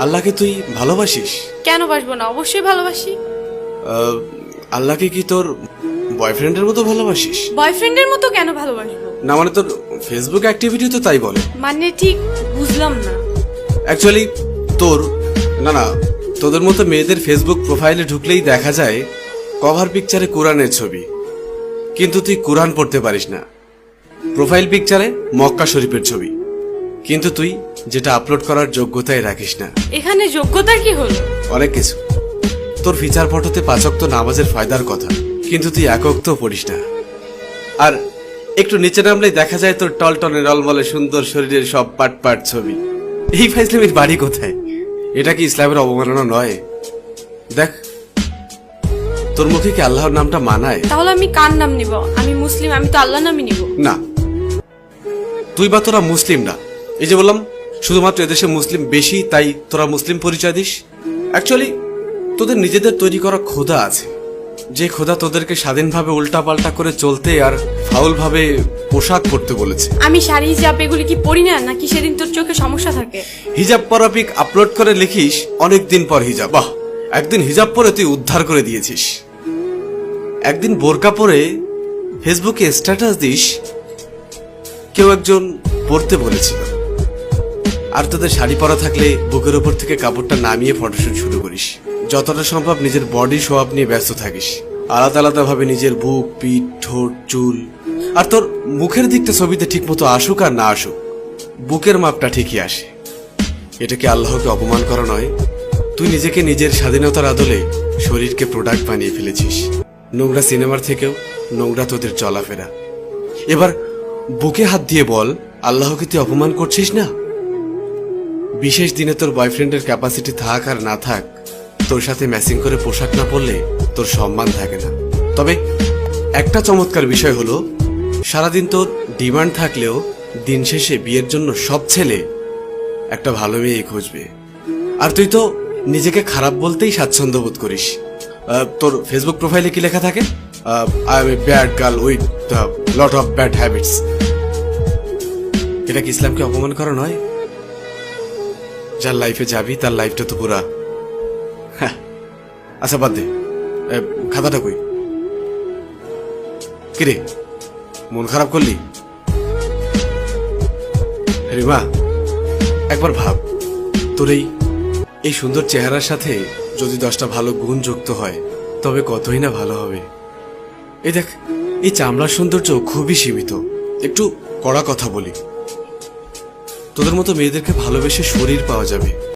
আল্লাহকে তুই ভালোবাসিস? কেন বাসবো না, অবশ্যই ভালোবাসি। আল্লাহকে কি তোর বয়ফ্রেন্ডের মতো ভালোবাসিস? বয়ফ্রেন্ডের মতো কেন ভালোবাসবো? না মানে তোর ফেসবুক অ্যাক্টিভিটি তো তাই বলে। মানে ঠিক বুঝলাম না। অ্যাকচুয়ালি তোর না তোদের মতো মেয়েদের ফেসবুক প্রোফাইলে ঢুকলেই দেখা যায় কভার পিকচারে কোরআনের ছবি, কিন্তু তুই কোরআন পড়তে পারিস না। প্রোফাইল পিকচারে মক্কা শরীফের ছবি, কিন্তু তুই যেটা আপলোড করার যোগ্যতাই রাখিস না। এখানে যোগ্যতা কি হলো? অনেক কিছু। তোর ফিচার ফটোতে 5 ওয়াক্ত নামাজের ফায়দার কথা, কিন্তু তুই 1 ওয়াক্তও পড়িস না। আর একটু নিচে নামলেই দেখা যায় তোর টলটনে রলমলে সুন্দর শরীরের সব পাট পাট ছবি। এই ফাইজলামির বাড়ি কোথায়? এটা কি ইসলামের অবমাননা নয়? দেখ, তোর মুখে কি আল্লাহর নামটা মানায়? তাহলে আমি কার নাম নিব? আমি মুসলিম, আমি তো আল্লাহর নামই নিব। না, তুই বা তোরা মুসলিম না। এই যে বললাম, শুধুমাত্র এদেশে মুসলিম বেশি তাই তোরা মুসলিম পরিচয় দিস। অ্যাকচুয়ালি তোদের নিজেদের তৈরি করা খোদা আছে, যে খোদা তোদেরকে স্বাধীনভাবে উল্টাপাল্টা করে চলতে আর ফাউল ভাবে পোশাক পরতে বলেছে। আমি শাড়ি হিজাব এগুলি কি পরি না, নাকি সেদিন তোর চোখে সমস্যা থাকে? হিজাব পরা পিক আপলোড করে লিখিস অনেকদিন পর হিজাব। বাহ, একদিন হিজাব পরে তুই উদ্ধার করে দিয়েছিস। একদিন বোরকা পরে ফেসবুকে স্ট্যাটাস দিস কেউ একজন পড়তে বলেছিল। আর তোদের শাড়ি পরা থাকলে বুকের ওপর থেকে কাপড়টা নামিয়ে ফটোশুট শুরু করিস। যতটা সম্ভব নিজের বডি শো আপ নিয়ে ব্যস্ত থাকিস, আলাদা আলাদা ভাবে নিজের বুক, পিঠ, ঠোঁট, চুল। আর তোর মুখের দিকটা ছবিতে ঠিক মতো আসুক আর না আসুক, বুকের মাপটা ঠিকই আসে। এটা কি আল্লাহকে অপমান করা নয়? তুই নিজেকে নিজের স্বাধীনতার আদলে শরীরকে প্রোডাক্ট বানিয়ে ফেলেছিস। নোংরা সিনেমার থেকেও নোংরা তোদের চলাফেরা। এবার বুকে হাত দিয়ে বল, আল্লাহকে তুই অপমান করছিস না? বিশেষ দিনে তোর বয়ফ্রেন্ডের ক্যাপাসিটি থাক আর না থাক, তোর সাথে ম্যাচিং করে পোশাক না পরলে তোর সম্মান থাকে না। তবে একটা চমৎকার বিষয় হলো, সারাদিন তোর ডিমান্ড থাকলেও দিন শেষে বিয়ের জন্য সব ছেলে একটা ভালো মেয়ে খুঁজবে। আর তুই তো নিজেকে খারাপ বলতেই স্বাচ্ছন্দ্য বোধ করিস। তোর ফেসবুক প্রোফাইলে কি লেখা থাকে? I M a bad girl with lot of bad habits. এটা কি ইসলামকে অপমান করা নয়? যার লাইফে যাবি তার লাইফটা তো পুরা। আচ্ছা বাদ দে, খাতাটা কই? কিরে, মন খারাপ করলি? রিমা, একবার ভাব, তোর এই সুন্দর চেহারার সাথে যদি 10টা ভালো গুণ যুক্ত হয় তবে কতই না ভালো হবে। এই দেখ, এই চামড়ার সৌন্দর্য খুবই সীমিত। একটু কড়া কথা বলি, তোদের মতো মেয়েদেরকে ভালোবেসে শরীর পাওয়া যাবে।